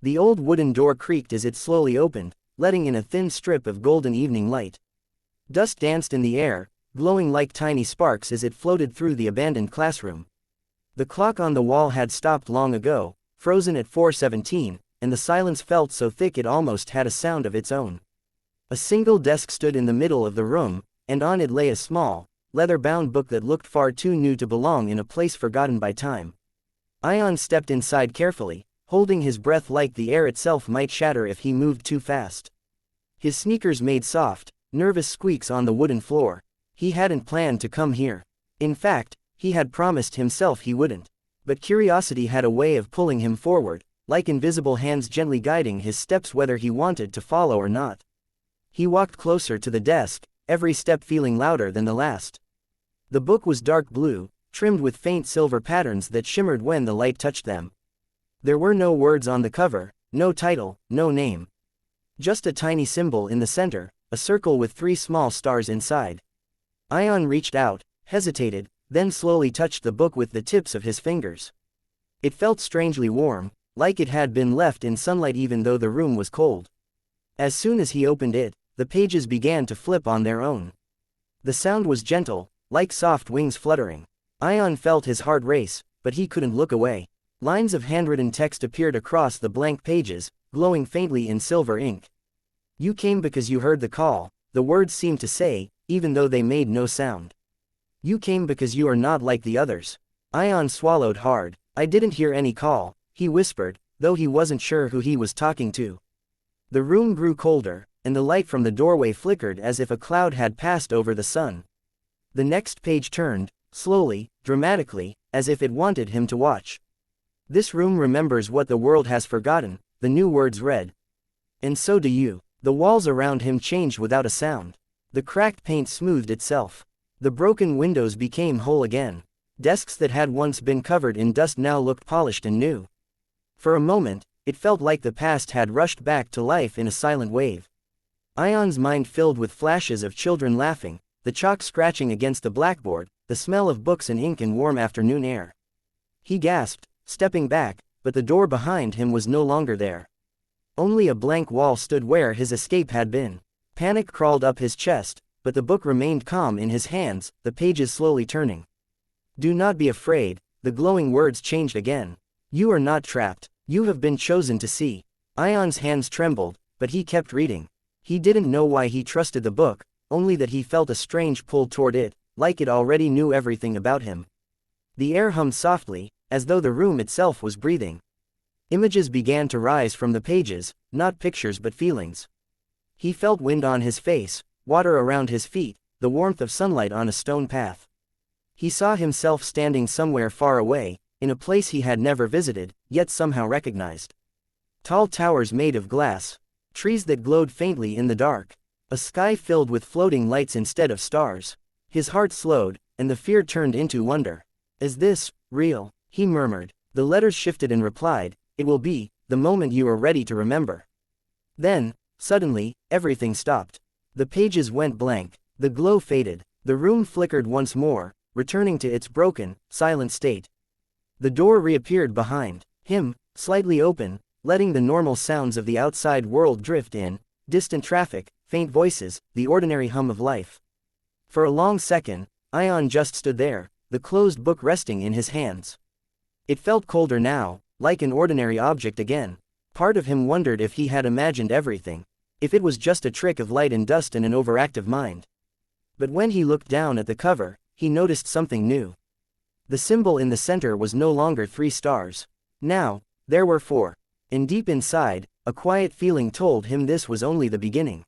The old wooden door creaked as it slowly opened, letting in a thin strip of golden evening light. Dust danced in the air, glowing like tiny sparks as it floated through the abandoned classroom. The clock on the wall had stopped long ago, frozen at 4:17, and the silence felt so thick it almost had a sound of its own. A single desk stood in the middle of the room, and on it lay a small, leather-bound book that looked far too new to belong in a place forgotten by time. Ion stepped inside carefully, holding his breath like the air itself might shatter if he moved too fast. His sneakers made soft, nervous squeaks on the wooden floor. He hadn't planned to come here. In fact, he had promised himself he wouldn't. But curiosity had a way of pulling him forward, like invisible hands gently guiding his steps whether he wanted to follow or not. He walked closer to the desk, every step feeling louder than the last. The book was dark blue, trimmed with faint silver patterns that shimmered when the light touched them. There were no words on the cover, no title, no name. Just a tiny symbol in the center, a circle with 3 small stars inside. Ion reached out, hesitated, then slowly touched the book with the tips of his fingers. It felt strangely warm, like it had been left in sunlight even though the room was cold. As soon as he opened it, the pages began to flip on their own. The sound was gentle, like soft wings fluttering. Ion felt his heart race, but he couldn't look away. Lines of handwritten text appeared across the blank pages, glowing faintly in silver ink. "You came because you heard the call," the words seemed to say, even though they made no sound. "You came because you are not like the others." Ion swallowed hard. "I didn't hear any call," he whispered, though he wasn't sure who he was talking to. The room grew colder, and the light from the doorway flickered as if a cloud had passed over the sun. The next page turned, slowly, dramatically, as if it wanted him to watch. "This room remembers what the world has forgotten," the new words read. "And so do you." The walls around him changed without a sound. The cracked paint smoothed itself. The broken windows became whole again. Desks that had once been covered in dust now looked polished and new. For a moment, it felt like the past had rushed back to life in a silent wave. Ion's mind filled with flashes of children laughing, the chalk scratching against the blackboard, the smell of books and ink and warm afternoon air. He gasped, stepping back, but the door behind him was no longer there. Only a blank wall stood where his escape had been. Panic crawled up his chest, but the book remained calm in his hands, the pages slowly turning. "Do not be afraid," the glowing words changed again. "You are not trapped. You have been chosen to see." Ion's hands trembled, but he kept reading. He didn't know why he trusted the book, only that he felt a strange pull toward it, like it already knew everything about him. The air hummed softly, as though the room itself was breathing. Images began to rise from the pages, not pictures but feelings. He felt wind on his face, water around his feet, the warmth of sunlight on a stone path. He saw himself standing somewhere far away, in a place he had never visited, yet somehow recognized. Tall towers made of glass. Trees that glowed faintly in the dark. A sky filled with floating lights instead of stars. His heart slowed, and the fear turned into wonder. "Is this real?" he murmured. The letters shifted and replied, "It will be, the moment you are ready to remember." Then, suddenly, everything stopped. The pages went blank. The glow faded. The room flickered once more, returning to its broken, silent state. The door reappeared behind him, slightly open, letting the normal sounds of the outside world drift in, distant traffic, faint voices, the ordinary hum of life. For a long second, Ion just stood there, the closed book resting in his hands. It felt colder now, like an ordinary object again. Part of him wondered if he had imagined everything, if it was just a trick of light and dust and an overactive mind. But when he looked down at the cover, he noticed something new. The symbol in the center was no longer 3 stars. Now, there were 4. And deep inside, a quiet feeling told him this was only the beginning.